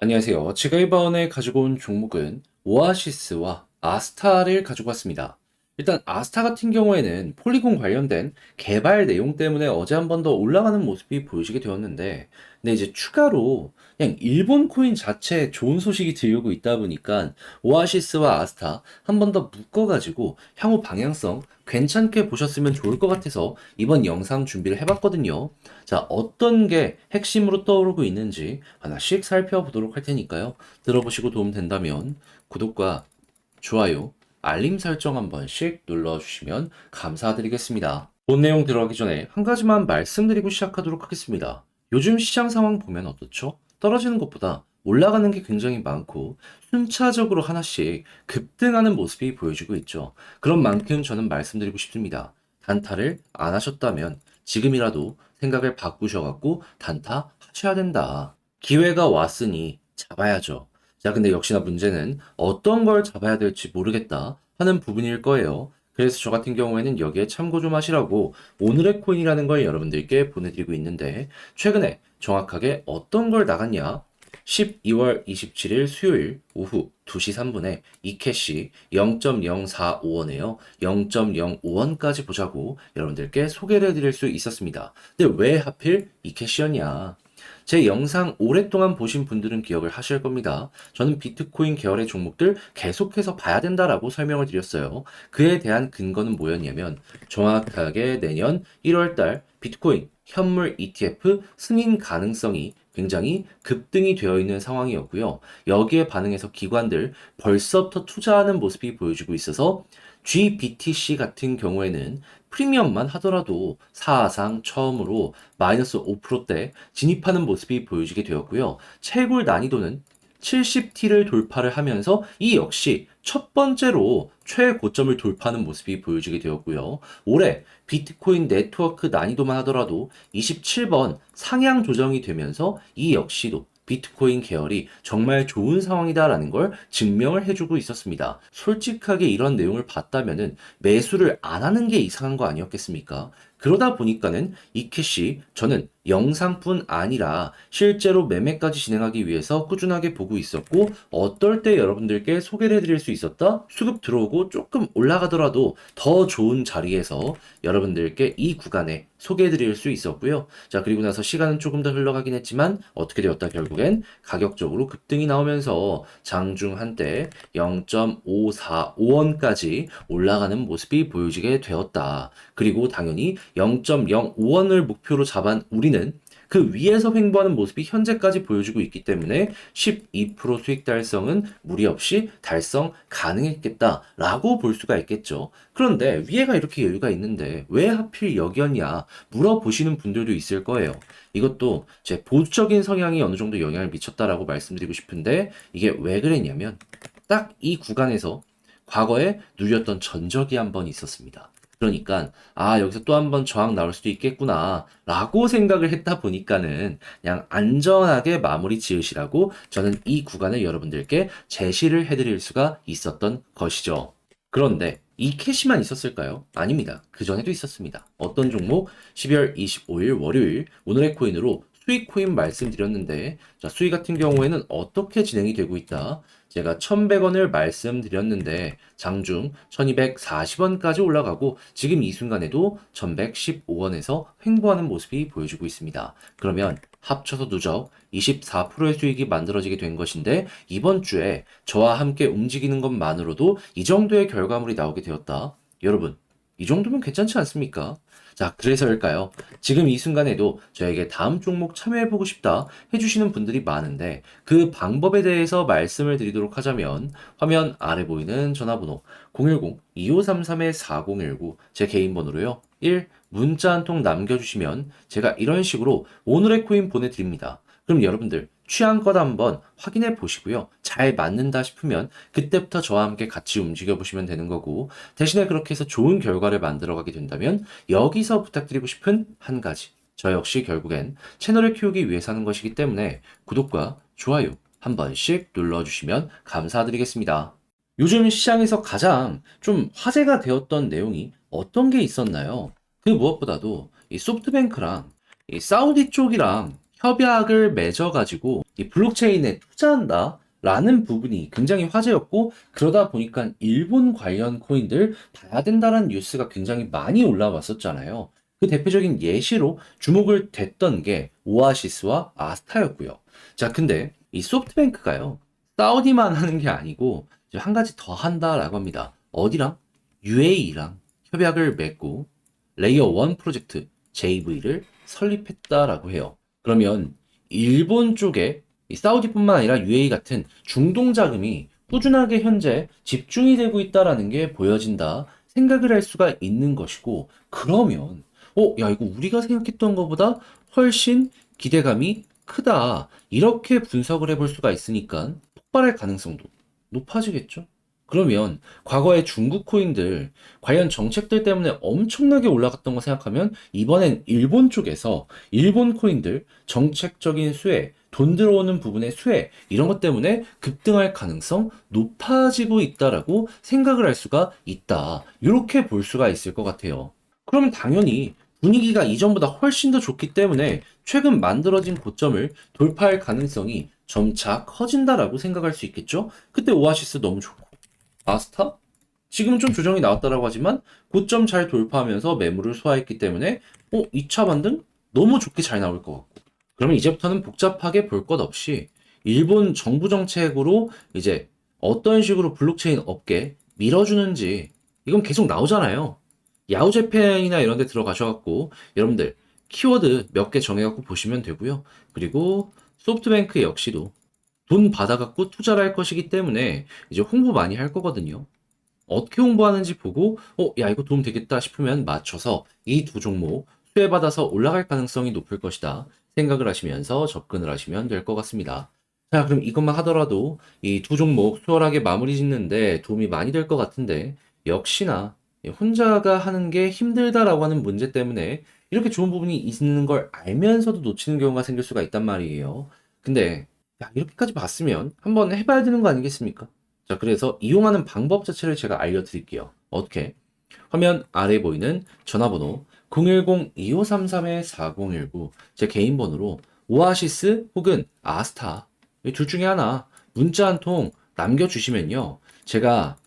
안녕하세요. 제가 이번에 가지고 온 종목은 오아시스와 아스타를 가지고 왔습니다. 일단 아스타 같은 경우에는 폴리곤 관련된 개발 내용 때문에 어제 한 번 더 올라가는 모습이 보여지게 되었는데, 근데 이제 추가로 그냥 일본 코인 자체에 좋은 소식이 들려오고 있다 보니까 오아시스와 아스타 한 번 더 묶어가지고 향후 방향성 괜찮게 보셨으면 좋을 것 같아서 이번 영상 준비를 해봤거든요. 자, 어떤 게 핵심으로 떠오르고 있는지 하나씩 살펴보도록 할 테니까요. 들어보시고 도움 된다면 구독과 좋아요, 알림 설정 한 번씩 눌러주시면 감사드리겠습니다. 본 내용 들어가기 전에 한 가지만 말씀드리고 시작하도록 하겠습니다. 요즘 시장 상황 보면 어떻죠? 떨어지는 것보다 올라가는 게 굉장히 많고 순차적으로 하나씩 급등하는 모습이 보여지고 있죠. 그런 만큼 저는 말씀드리고 싶습니다. 단타를 안 하셨다면 지금이라도 생각을 바꾸셔갖고 단타 하셔야 된다. 기회가 왔으니 잡아야죠. 자, 근데 역시나 문제는 어떤 걸 잡아야 될지 모르겠다 하는 부분일 거예요. 그래서 저 같은 경우에는 여기에 참고 좀 하시라고 오늘의 코인이라는 걸 여러분들께 보내드리고 있는데, 최근에 정확하게 어떤 걸 나갔냐? 12월 27일 수요일 오후 2시 3분에 이캐시 0.045원에요. 0.05원까지 보자고 여러분들께 소개를 해드릴 수 있었습니다. 근데 왜 하필 이캐시였냐? 제 영상 오랫동안 보신 분들은 기억을 하실 겁니다. 저는 비트코인 계열의 종목들 계속해서 봐야 된다라고 설명을 드렸어요. 그에 대한 근거는 뭐였냐면 정확하게 내년 1월달 비트코인 현물 ETF 승인 가능성이 굉장히 급등이 되어 있는 상황이었고요. 여기에 반응해서 기관들 벌써부터 투자하는 모습이 보여지고 있어서 GBTC 같은 경우에는 프리미엄만 하더라도 사상 처음으로 마이너스 5%대 진입하는 모습이 보여지게 되었고요. 채굴 난이도는 70T를 돌파를 하면서 이 역시 첫 번째로 최고점을 돌파하는 모습이 보여지게 되었고요. 올해 비트코인 네트워크 난이도만 하더라도 27번 상향 조정이 되면서 이 역시도 비트코인 계열이 정말 좋은 상황이다라는 걸 증명을 해주고 있었습니다. 솔직하게 이런 내용을 봤다면은 매수를 안 하는 게 이상한 거 아니었겠습니까? 그러다 보니까는 이캐시 저는 영상뿐 아니라 실제로 매매까지 진행하기 위해서 꾸준하게 보고 있었고, 어떨 때 여러분들께 소개를 해드릴 수 있었다? 수급 들어오고 조금 올라가더라도 더 좋은 자리에서 여러분들께 이 구간에 소개해드릴 수 있었고요. 자, 그리고 나서 시간은 조금 더 흘러가긴 했지만 어떻게 되었다? 결국엔 가격적으로 급등이 나오면서 장중 한때 0.545원까지 올라가는 모습이 보여지게 되었다. 그리고 당연히 0.05원을 목표로 잡은 우리는 그 위에서 횡보하는 모습이 현재까지 보여주고 있기 때문에 12% 수익 달성은 무리 없이 달성 가능했겠다라고 볼 수가 있겠죠. 그런데 위에가 이렇게 여유가 있는데 왜 하필 여기였냐 물어보시는 분들도 있을 거예요. 이것도 제 보수적인 성향이 어느 정도 영향을 미쳤다라고 말씀드리고 싶은데, 이게 왜 그랬냐면 딱 이 구간에서 과거에 누렸던 전적이 한 번 있었습니다. 그러니까 여기서 또 한 번 저항 나올 수도 있겠구나 라고 생각을 했다 보니까는 그냥 안전하게 마무리 지으시라고 저는 이 구간을 여러분들께 제시를 해드릴 수가 있었던 것이죠. 그런데 이 캐시만 있었을까요? 아닙니다. 그 전에도 있었습니다. 어떤 종목? 12월 25일 월요일 오늘의 코인으로 수익 코인 말씀드렸는데, 자, 수익 같은 경우에는 어떻게 진행이 되고 있다? 제가 1,100원을 말씀드렸는데 장중 1,240원까지 올라가고 지금 이 순간에도 1,115원에서 횡보하는 모습이 보여지고 있습니다. 그러면 합쳐서 누적 24%의 수익이 만들어지게 된 것인데, 이번 주에 저와 함께 움직이는 것만으로도 이 정도의 결과물이 나오게 되었다. 여러분, 이 정도면 괜찮지 않습니까? 자, 그래서일까요? 지금 이 순간에도 저에게 다음 종목 참여해보고 싶다 해주시는 분들이 많은데, 그 방법에 대해서 말씀을 드리도록 하자면 화면 아래 보이는 전화번호 010-2533-4019 제 개인 번호로요. 1. 문자 한 통 남겨주시면 제가 이런 식으로 오늘의 코인 보내드립니다. 그럼 여러분들 취향껏 한번 확인해 보시고요. 잘 맞는다 싶으면 그때부터 저와 함께 같이 움직여 보시면 되는 거고, 대신에 그렇게 해서 좋은 결과를 만들어 가게 된다면 여기서 부탁드리고 싶은 한 가지. 저 역시 결국엔 채널을 키우기 위해서 하는 것이기 때문에 구독과 좋아요 한 번씩 눌러주시면 감사드리겠습니다. 요즘 시장에서 가장 좀 화제가 되었던 내용이 어떤 게 있었나요? 그 무엇보다도 이 소프트뱅크랑 이 사우디 쪽이랑 협약을 맺어가지고 이 블록체인에 투자한다라는 부분이 굉장히 화제였고, 그러다 보니까 일본 관련 코인들 봐야 된다라는 뉴스가 굉장히 많이 올라왔었잖아요. 그 대표적인 예시로 주목을 됐던 게 오아시스와 아스타였고요. 자, 근데 이 소프트뱅크가요, 사우디만 하는 게 아니고 이제 한 가지 더 한다라고 합니다. 어디랑? UAE랑 협약을 맺고 레이어 1 프로젝트 JV를 설립했다라고 해요. 그러면 일본 쪽에 이 사우디뿐만 아니라 UAE 같은 중동 자금이 꾸준하게 현재 집중이 되고 있다라는 게 보여진다 생각을 할 수가 있는 것이고, 그러면 야, 이거 우리가 생각했던 것보다 훨씬 기대감이 크다, 이렇게 분석을 해볼 수가 있으니까 폭발할 가능성도 높아지겠죠. 그러면 과거의 중국 코인들 관련 정책들 때문에 엄청나게 올라갔던 거 생각하면, 이번엔 일본 쪽에서 일본 코인들 정책적인 수혜, 돈 들어오는 부분의 수혜, 이런 것 때문에 급등할 가능성 높아지고 있다라고 생각을 할 수가 있다. 이렇게 볼 수가 있을 것 같아요. 그러면 당연히 분위기가 이전보다 훨씬 더 좋기 때문에 최근 만들어진 고점을 돌파할 가능성이 점차 커진다라고 생각할 수 있겠죠? 그때 오아시스 너무 좋고, 아스타? 지금은 좀 조정이 나왔다라고 하지만 고점 잘 돌파하면서 매물을 소화했기 때문에 2차 반등 너무 좋게 잘 나올 것 같고, 그러면 이제부터는 복잡하게 볼 것 없이 일본 정부 정책으로 이제 어떤 식으로 블록체인 업계 밀어주는지, 이건 계속 나오잖아요. 야후재팬이나 이런 데 들어가셔갖고 여러분들 키워드 몇 개 정해갖고 보시면 되고요. 그리고 소프트뱅크 역시도 돈 받아갖고 투자를 할 것이기 때문에 이제 홍보 많이 할 거거든요. 어떻게 홍보하는지 보고, 야, 이거 도움 되겠다 싶으면 맞춰서 이 두 종목 수혜받아서 올라갈 가능성이 높을 것이다 생각을 하시면서 접근을 하시면 될 것 같습니다. 자, 그럼 이것만 하더라도 이 두 종목 수월하게 마무리 짓는데 도움이 많이 될 것 같은데, 역시나 혼자가 하는 게 힘들다라고 하는 문제 때문에 이렇게 좋은 부분이 있는 걸 알면서도 놓치는 경우가 생길 수가 있단 말이에요. 근데 야, 이렇게까지 봤으면 한번 해봐야 되는 거 아니겠습니까? 자, 그래서 이용하는 방법 자체를 제가 알려드릴게요. 어떻게? 화면 아래 보이는 전화번호 010-2533-4019, 제 개인 번호로 오아시스 혹은 아스타 이 둘 중에 하나 문자 한 통 남겨주시면요, 제가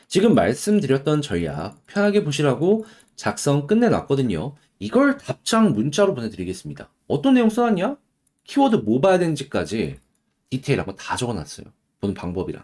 지금 말씀드렸던 전략 편하게 보시라고 작성 끝내놨거든요. 이걸 답장 문자로 보내드리겠습니다. 어떤 내용 써놨냐? 키워드 뭐 봐야 되는지까지 디테일 한번 다 적어놨어요. 보는 방법이랑.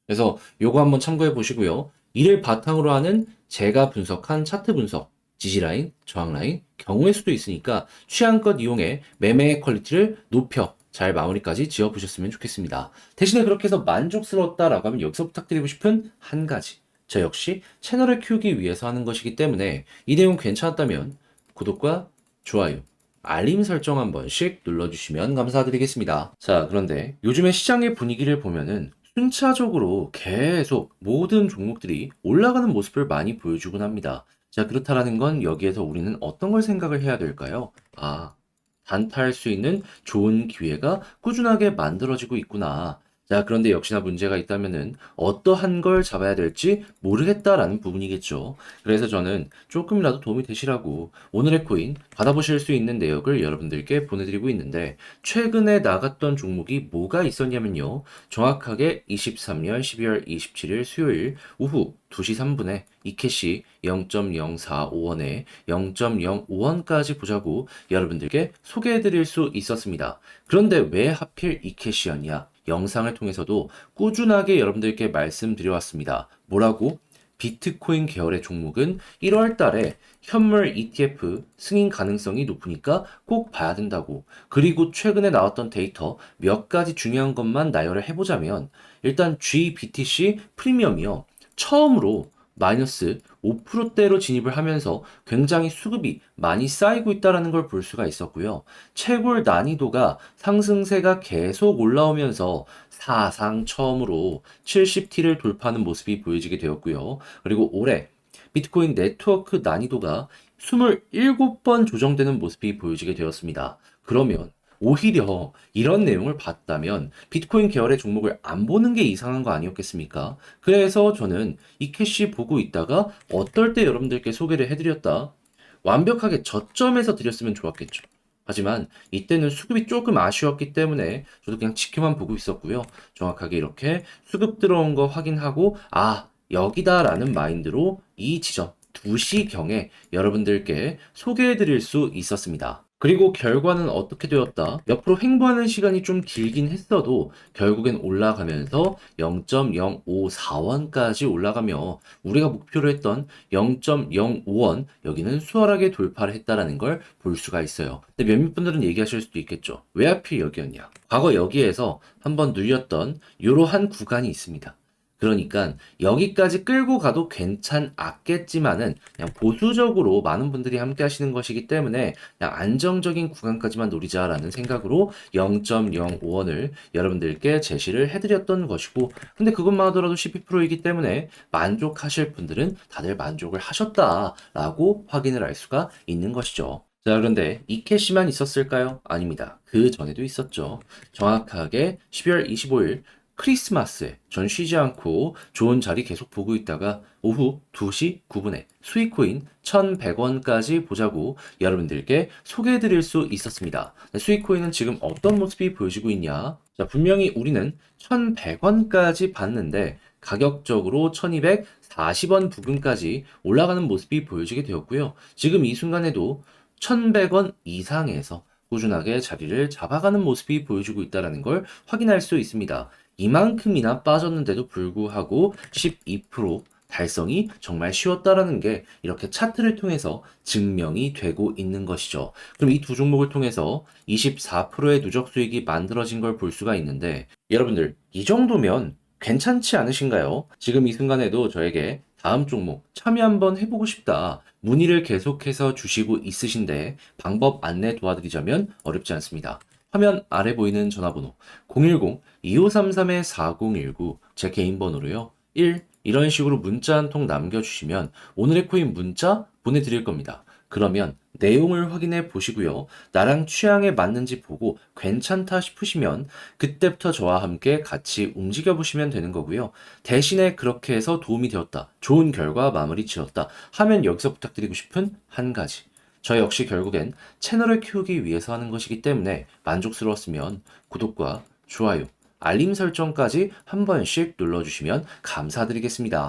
그래서 요거 한번 참고해 보시고요. 이를 바탕으로 하는 제가 분석한 차트 분석, 지지라인, 저항라인, 경우의 수도 있으니까 취향껏 이용해 매매의 퀄리티를 높여 잘 마무리까지 지어보셨으면 좋겠습니다. 대신에 그렇게 해서 만족스러웠다라고 하면 여기서 부탁드리고 싶은 한 가지. 저 역시 채널을 키우기 위해서 하는 것이기 때문에 이 내용 괜찮았다면 구독과 좋아요, 알림 설정 한 번씩 눌러주시면 감사드리겠습니다. 자, 그런데 요즘의 시장의 분위기를 보면은 순차적으로 계속 모든 종목들이 올라가는 모습을 많이 보여주곤 합니다. 자, 그렇다라는 건 여기에서 우리는 어떤 걸 생각을 해야 될까요? 단타할 수 있는 좋은 기회가 꾸준하게 만들어지고 있구나. 자, 그런데 역시나 문제가 있다면은 어떠한 걸 잡아야 될지 모르겠다라는 부분이겠죠. 그래서 저는 조금이라도 도움이 되시라고 오늘의 코인 받아보실 수 있는 내역을 여러분들께 보내드리고 있는데, 최근에 나갔던 종목이 뭐가 있었냐면요. 정확하게 23년 12월 27일 수요일 오후 2시 3분에 이캐시 0.045원에 0.05원까지 보자고 여러분들께 소개해드릴 수 있었습니다. 그런데 왜 하필 이캐시였냐? 영상을 통해서도 꾸준하게 여러분들께 말씀드려왔습니다. 뭐라고? 비트코인 계열의 종목은 1월 달에 현물 ETF 승인 가능성이 높으니까 꼭 봐야 된다고. 그리고 최근에 나왔던 데이터 몇 가지 중요한 것만 나열을 해보자면, 일단 GBTC 프리미엄이요, 처음으로 마이너스 5%대로 진입을 하면서 굉장히 수급이 많이 쌓이고 있다는 걸 볼 수가 있었고요. 채굴 난이도가 상승세가 계속 올라오면서 사상 처음으로 70T를 돌파하는 모습이 보여지게 되었고요. 그리고 올해 비트코인 네트워크 난이도가 27번 조정되는 모습이 보여지게 되었습니다. 그러면 오히려 이런 내용을 봤다면 비트코인 계열의 종목을 안 보는 게 이상한 거 아니었겠습니까? 그래서 저는 이 캐시 보고 있다가 어떨 때 여러분들께 소개를 해드렸다. 완벽하게 저점에서 드렸으면 좋았겠죠. 하지만 이때는 수급이 조금 아쉬웠기 때문에 저도 그냥 지켜만 보고 있었고요. 정확하게 이렇게 수급 들어온 거 확인하고 여기다라는 마인드로 이 지점 2시경에 여러분들께 소개해 드릴 수 있었습니다. 그리고 결과는 어떻게 되었다? 옆으로 횡보하는 시간이 좀 길긴 했어도 결국엔 올라가면서 0.054원까지 올라가며 우리가 목표로 했던 0.05원 여기는 수월하게 돌파를 했다라는 걸 볼 수가 있어요. 근데 몇몇 분들은 얘기하실 수도 있겠죠. 왜 하필 여기였냐? 과거 여기에서 한번 눌렸던 이러한 구간이 있습니다. 그러니까 여기까지 끌고 가도 괜찮았겠지만은 그냥 보수적으로 많은 분들이 함께 하시는 것이기 때문에 그냥 안정적인 구간까지만 노리자라는 생각으로 0.05원을 여러분들께 제시를 해드렸던 것이고, 근데 그것만 하더라도 12%이기 때문에 만족하실 분들은 다들 만족을 하셨다라고 확인을 할 수가 있는 것이죠. 자, 그런데 이 캐시만 있었을까요? 아닙니다. 그 전에도 있었죠. 정확하게 12월 25일 크리스마스에 전 쉬지 않고 좋은 자리 계속 보고 있다가 오후 2시 9분에 수익코인 1,100원까지 보자고 여러분들께 소개해드릴 수 있었습니다. 수익코인은 지금 어떤 모습이 보여지고 있냐? 자, 분명히 우리는 1,100원까지 봤는데 가격적으로 1,240원 부근까지 올라가는 모습이 보여지게 되었고요. 지금 이 순간에도 1,100원 이상에서 꾸준하게 자리를 잡아가는 모습이 보여주고 있다는 걸 확인할 수 있습니다. 이만큼이나 빠졌는데도 불구하고 12% 달성이 정말 쉬웠다라는 게 이렇게 차트를 통해서 증명이 되고 있는 것이죠. 그럼 이 두 종목을 통해서 24%의 누적 수익이 만들어진 걸 볼 수가 있는데 여러분들 이 정도면 괜찮지 않으신가요? 지금 이 순간에도 저에게 다음 종목 참여 한번 해보고 싶다. 문의를 계속해서 주시고 있으신데 방법 안내 도와드리자면 어렵지 않습니다. 화면 아래 보이는 전화번호 010-2533-4019 제 개인 번호로요. 이런 식으로 문자 한 통 남겨주시면 오늘의 코인 문자 보내드릴 겁니다. 그러면 내용을 확인해 보시고요. 나랑 취향에 맞는지 보고 괜찮다 싶으시면 그때부터 저와 함께 같이 움직여 보시면 되는 거고요. 대신에 그렇게 해서 도움이 되었다. 좋은 결과 마무리 지었다. 하면 여기서 부탁드리고 싶은 한 가지. 저 역시 결국엔 채널을 키우기 위해서 하는 것이기 때문에 만족스러웠으면 구독과 좋아요, 알림 설정까지 한 번씩 눌러주시면 감사드리겠습니다.